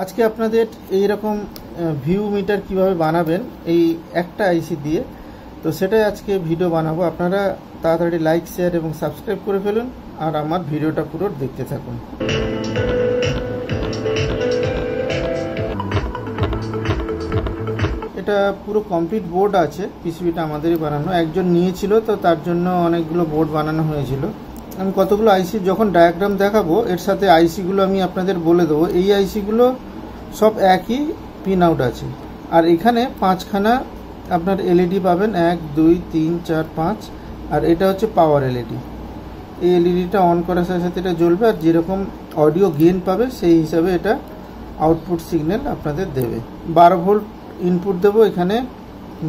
আজকে আপনাদের এই রকম ভিউ মিটার কিভাবে বানাবেন এই একটা আইসি দিয়ে, তো সেটাই আজকে ভিডিও বানাবো। আপনারা তাড়াতাড়ি লাইক, শেয়ার এবং সাবস্ক্রাইব করে ফেলুন আর আমার ভিডিওটা পুরো দেখতে থাকুন। এটা পুরো কমপ্লিট বোর্ড আছে, পিসিবিটা আমাদেরই বানানো, একজন নিয়েছিল তো তার জন্য অনেকগুলো বোর্ড বানানো হয়েছিল। আমি কতগুলো আইসি যখন ডায়াগ্রাম দেখাবো এর সাথে আইসিগুলো আমি আপনাদের বলে দেবো। এই আইসিগুলো সব একই পিন আউট আছে, আর এখানে 5খানা আপনার এলইডি পাবেন, 1 2 3 4 5, আর এটা হচ্ছে পাওয়ার এলইডি। এই এলইডিটা অন করার সাথে সাথে এটা জ্বলবে, আর যেরকম অডিও গেইন পাবে সেই হিসাবে এটা আউটপুট সিগন্যাল আপনাদের দেবে। 12 ভোল্ট ইনপুট দেবো এখানে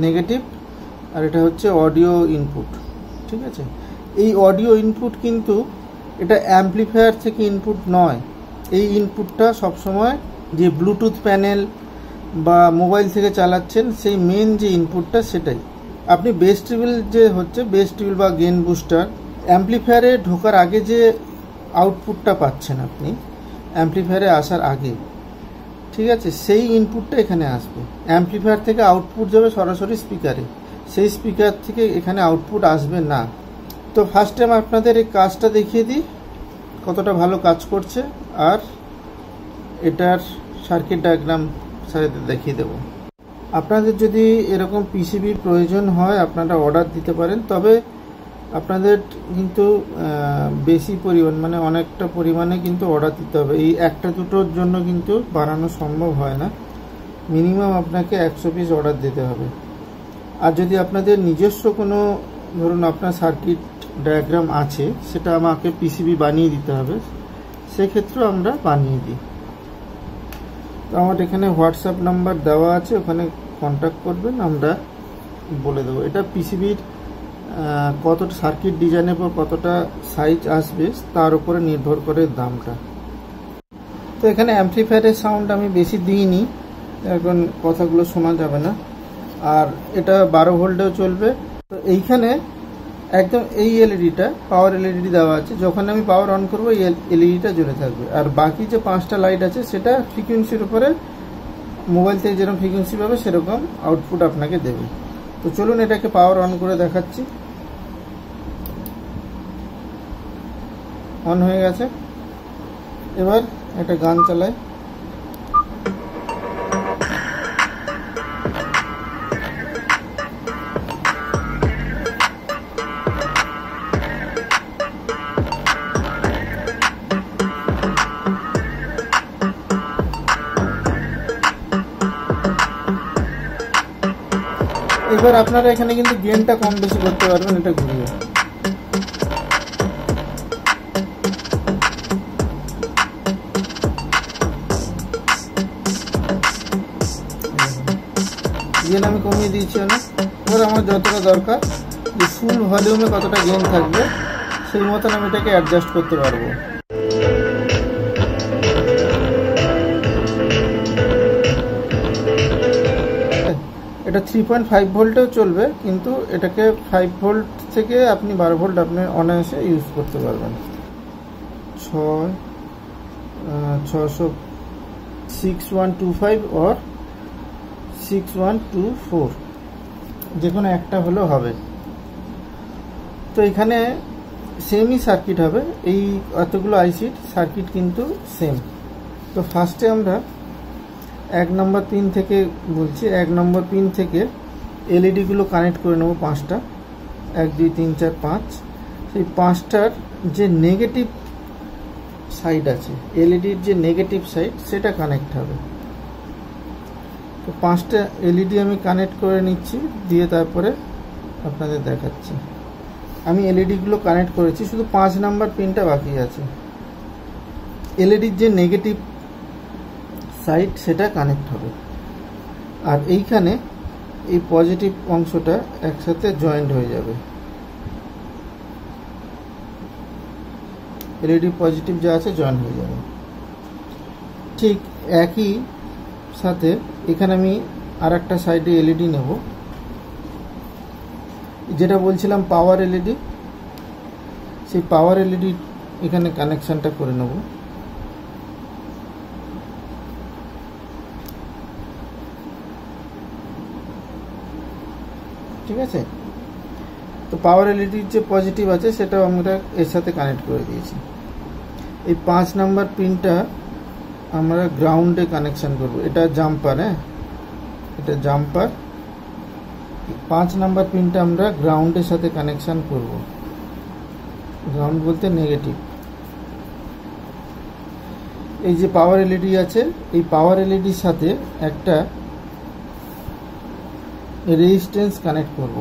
নেগেটিভ, আর এটা হচ্ছে অডিও ইনপুট। ঠিক আছে, এই অডিও ইনপুট কিন্তু এটা অ্যাম্পলিফায়ার থেকে ইনপুট নয়। এই ইনপুটটা সবসময় যে ব্লুটুথ প্যানেল বা মোবাইল থেকে চালাচ্ছেন সেই মেন যে ইনপুটটা সেটাই। আপনি বেস টেবিল যে হচ্ছে বেস টেবিল বা গেইন বুস্টার, অ্যাম্পলিফায়ারে ঢোকার আগে যে আউটপুটটা পাচ্ছেন আপনি অ্যাম্পলিফায়ারে আসার আগে, ঠিক আছে, সেই ইনপুটটা এখানে আসবে। অ্যাম্পলিফায়ার থেকে আউটপুট যাবে সরাসরি স্পিকারে, সেই স্পিকার থেকে এখানে আউটপুট আসবে না। তো ফার্স্ট টাইম আপনাদের এই কাজটা দেখিয়ে দিই কতটা ভালো কাজ করছে, আর এটার সার্কিট ডায়াগ্রাম সাথে দেখিয়ে দেব। আপনাদের যদি এরকম পিসিবির প্রয়োজন হয় আপনারা অর্ডার দিতে পারেন, তবে আপনাদের কিন্তু বেশি পরিমাণ মানে অনেকটা পরিমাণে কিন্তু অর্ডার দিতে হবে। এই একটা দুটোর জন্য কিন্তু বানানো সম্ভব হয় না, মিনিমাম আপনাকে 100 পিস অর্ডার দিতে হবে। আর যদি আপনাদের নিজস্ব কোনো ধরুন আপনার সার্কিট ডায়াগ্রাম আছে সেটা আমাকে পিসিবি বানিয়ে দিতে হবে, সেক্ষেত্রেও আমরা বানিয়ে দিই। তো আমার এখানে হোয়াটসঅ্যাপ নাম্বার দেওয়া আছে, ওখানে কন্ট্যাক্ট করবেন, আমরা বলে দেবো। এটা পিসিবির কতটা সার্কিট ডিজাইনের পর কতটা সাইজ আসবে তার উপরে নির্ভর করে দামটা। তো এখানে অ্যাম্পলিফায়ারের সাউন্ড আমি বেশি দিইনি, এখন কথাগুলো শোনা যাবে না। আর এটা 12 ভোল্টেও চলবে। তো এইখানে একদম এই এলইডিটা পাওয়ার এলইডি দেওয়া আছে, যখন আমি পাওয়ার অন করবো এই এলইডিটা জ্বলে থাকবে। আর বাকি যে 5টা লাইট আছে সেটা ফ্রিকোয়েন্সির উপরে, মোবাইল থেকে যেরকম ফ্রিকোয়েন্সি পাবে সেরকম আউটপুট আপনাকে দেবে। তো চলুন এটাকে পাওয়ার অন করে দেখাচ্ছি। অন হয়ে গেছে, এবার একটা গান চালাই। এবার আপনারা এখানে কিন্তু গেইনটা কম বেশি করতে পারবেন এটা ঘুরিয়ে। গেইন আমি কমিয়ে দিয়েছি অনেক। এবার আমার যতটা দরকার যে ফুল ভলিউমে কতটা গেইন থাকবে সেই মতন আমি এটাকে অ্যাডজাস্ট করতে পারবো। এটা 3.5 ভোল্টেও চলবে, কিন্তু এটাকে 5 ভোল্ট থেকে আপনি 12 ভোল্ট আপনি অনায়াসে ইউজ করতে পারবেন। 6125 or 6124 যে কোনো একটা হলেও হবে। তো এখানে সেমই সার্কিট হবে, এই এতগুলো আইসির সার্কিট কিন্তু সেম। তো ফার্স্টে আমরা 1 নম্বর পিন থেকে বলছি, 1 নম্বর পিন থেকে এলইডিগুলো কানেক্ট করে নেব 5টা, 1 2 3 4 5। সেই 5টার যে নেগেটিভ সাইড আছে, এলইডির যে নেগেটিভ সাইড সেটা কানেক্ট হবে। তো 5টা এলইডি আমি কানেক্ট করে নিচ্ছি, দিয়ে তারপরে আপনাদের দেখাচ্ছি। আমি এলইডিগুলো কানেক্ট করেছি, শুধু 5 নম্বর পিনটা বাকি আছে। এলইডির যে নেগেটিভ সাইড সেটা কানেক্ট হবে, আর এইখানে এই পজিটিভ অংশটা একসাথে জয়েন্ট হয়ে যাবে। এলইডি পজিটিভ যা আছে জয়েন্ট হয়ে যাবে। ঠিক একই সাথে এখানে আমি আর একটা সাইডে এলইডি নেব, যেটা বলছিলাম পাওয়ার এলইডি, সেই পাওয়ার এলইডি এখানে কানেকশনটা করে নেব। ঠিক আছে। তো পাওয়ার এলইডির যে পজিটিভ আছে সেটাও আমরা এর সাথে কানেক্ট করে দিয়েছি। এই 5 নাম্বার পিনটা আমরা গ্রাউন্ডে কানেকশন করব। এটা জাম্পার, হ্যাঁ এটা জাম্পার। 5 নাম্বার পিনটা আমরা গ্রাউন্ডের সাথে কানেকশন করব। গ্রাউন্ড বলতে নেগেটিভ। এই যে পাওয়ার এলইডি আছে, এই পাওয়ার এলইডির সাথে একটা রেজিস্ট্যান্স কানেক্ট করব।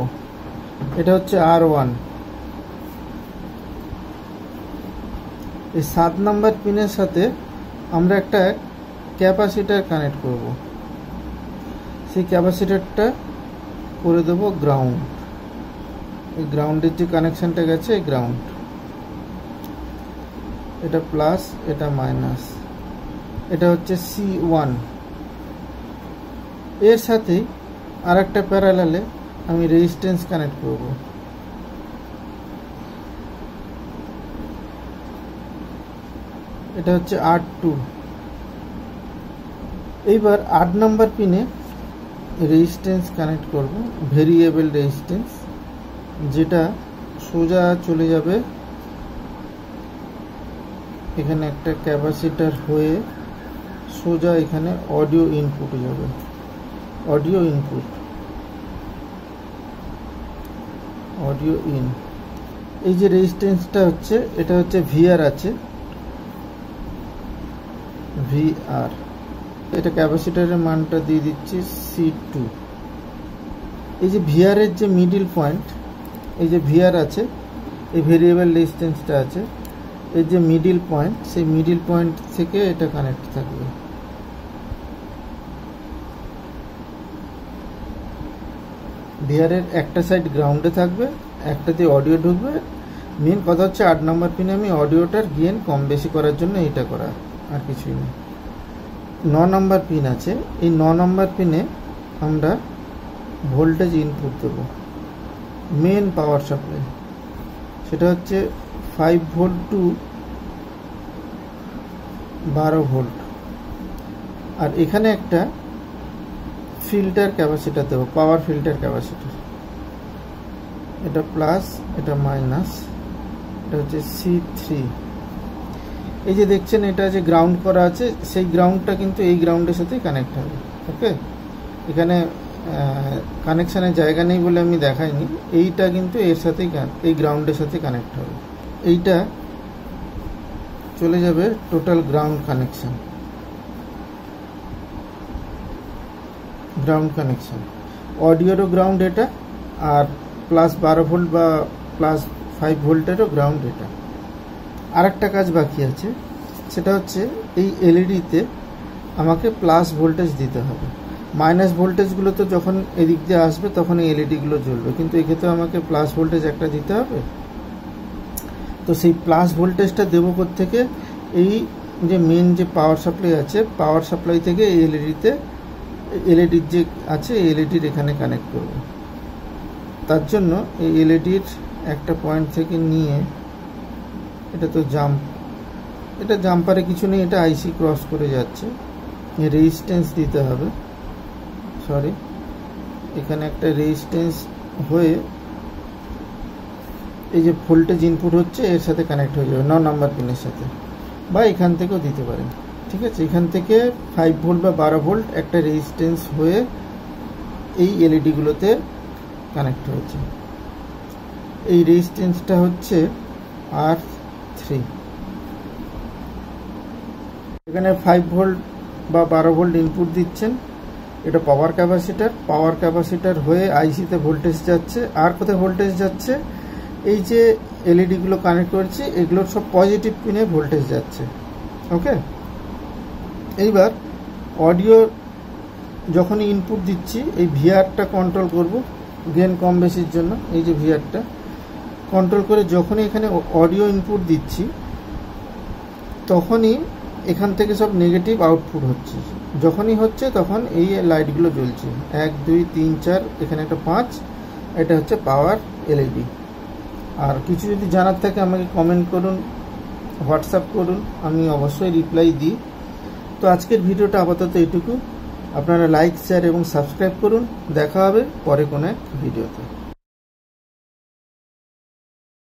এটা হচ্ছে R1। এই 7 নাম্বার পিনের সাথে আমরা একটা ক্যাপাসিটার কানেক্ট করব। সেই ক্যাপাসিটারটা করে দেব গ্রাউন্ড। এই গ্রাউন্ডের যে কানেকশনটা গেছে এই গ্রাউন্ড, এটা প্লাস এটা মাইনাস, এটা হচ্ছে C1। এর সাথে আর একটা প্যারালালে আমি রেজিস্ট্যান্স কানেক্ট করব। এটা হচ্ছে R2। এইবার 8 নাম্বার পিনে রেজিস্ট্যান্স কানেক্ট করব, ভেরিয়েবল রেজিস্ট্যান্স, যেটা সোজা চলে যাবে এখানে একটা ক্যাপাসিটার হয়ে সোজা এখানে অডিও ইনপুটে যাবে। Audio input, audio in. এই যে রেজিস্ট্যান্সটা হচ্ছে এটা হচ্ছে VR আছে, VR। এটা ক্যাপাসিটারের মানটা দিয়ে দিচ্ছি C2। এই যে VR এর যে মিডিল পয়েন্ট, এই যে VR আছে, এই ভেরিয়েবল রেজিস্ট্যান্সটা আছে, এই যে মিডিল পয়েন্ট, সেই মিডিল পয়েন্ট থেকে এটা কানেক্ট থাকবে। VR এর একটা সাইড গ্রাউন্ডে থাকবে, একটাতে অডিও ঢুকবে। মেন কথা হচ্ছে 8 নাম্বার পিনে আমি অডিওটার গেইন কম বেশি করার জন্য এটা করা, আর কিছুই না। 9 নাম্বার পিন আছে, এই 9 নাম্বার পিনে আমরা ভোল্টেজ ইনপুট দেব, মেন পাওয়ার সাপ্লাই। সেটা হচ্ছে 5 ভোল্ট টু 12 ভোল্ট। আর এখানে একটা ফিল্টার ক্যাপাসিটার দেবো, পাওয়ার ফিল্টার ক্যাপাসিটার। এটা প্লাস এটা মাইনাস, এটা হচ্ছে C3। এই যে দেখছেন এটা যে গ্রাউন্ড করা আছে, সেই গ্রাউন্ডটা কিন্তু এই গ্রাউন্ডের সাথে কানেক্ট হবে। ওকে, এখানে কানেকশানের জায়গা নেই বলে আমি দেখাইনি। এইটা কিন্তু এর সাথেই, এই গ্রাউন্ডের সাথে কানেক্ট হবে। এইটা চলে যাবে total ground connection. Ground connection, অডিওরও গ্রাউন্ড এটা, আর প্লাস 12 ভোল্ট বা প্লাস 5 ভোল্টেরও গ্রাউন্ড এটা। আর একটা কাজ বাকি আছে, সেটা হচ্ছে এই এলইডিতে আমাকে প্লাস ভোল্টেজ দিতে হবে। মাইনাস ভোল্টেজগুলো তো যখন এদিক দিয়ে আসবে তখন এই এলইডিগুলো জ্বলবে, কিন্তু এক্ষেত্রে আমাকে প্লাস ভোল্টেজ একটা দিতে হবে। তো সেই প্লাস ভোল্টেজটা দেবো কোত্থেকে? এই যে মেন যে পাওয়ার সাপ্লাই আছে, পাওয়ার সাপ্লাই থেকে এই এলইডিতে, এলইডির যে আছে এলইডির এখানে কানেক্ট করব। তার জন্য এই এলইডির একটা পয়েন্ট থেকে নিয়ে, এটা তো এটা জাম্পারে কিছু নেই, এটা আইসি ক্রস করে যাচ্ছে, রেজিস্ট্যান্স দিতে হবে। সরি, এখানে একটা রেজিস্ট্যান্স হয়ে এই যে ভোল্টেজ ইনপুট হচ্ছে এর সাথে কানেক্ট হয়ে যাবে 9 নাম্বার পিনের সাথে, বা এখান থেকেও দিতে পারেন। ঠিক আছে, এখান থেকে 5 ভোল্ট বা 12 ভোল্ট একটা রেজিস্ট্যান্স হয়ে এই এলইডিগুলোতে কানেক্ট হয়েছে। এই রেজিস্ট্যান্সটা হচ্ছে R3। এখানে 5 ভোল্ট বা 12 ভোল্ট ইনপুট দিচ্ছেন, এটা পাওয়ার ক্যাপাসিটার। পাওয়ার ক্যাপাসিটার হয়ে আইসিতে ভোল্টেজ যাচ্ছে। আর কোথায় ভোল্টেজ যাচ্ছে? এই যে এলইডিগুলো কানেক্ট করছি এগুলোর সব পজিটিভ পিনে ভোল্টেজ যাচ্ছে। ওকে, এইবার অডিও যখনই ইনপুট দিচ্ছি এই ভিআরটা কন্ট্রোল করব গেন কম বেশির জন্য। এই যে ভিআরটা কন্ট্রোল করে যখনই এখানে অডিও ইনপুট দিচ্ছি তখনই এখান থেকে সব নেগেটিভ আউটপুট হচ্ছে। যখনই হচ্ছে তখন এই লাইটগুলো জ্বলছে, 1 2 3 4, এখানে একটা 5, এটা হচ্ছে পাওয়ার এলইডি। আর কিছু যদি জানার থাকে আমাকে কমেন্ট করুন, হোয়াটসঅ্যাপ করুন, আমি অবশ্যই রিপ্লাই দিই। তো আজকের ভিডিওটা আপাতত এটুকু। আপনারা লাইক, শেয়ার এবং সাবস্ক্রাইব করুন। দেখা হবে পরে কোনো এক ভিডিওতে।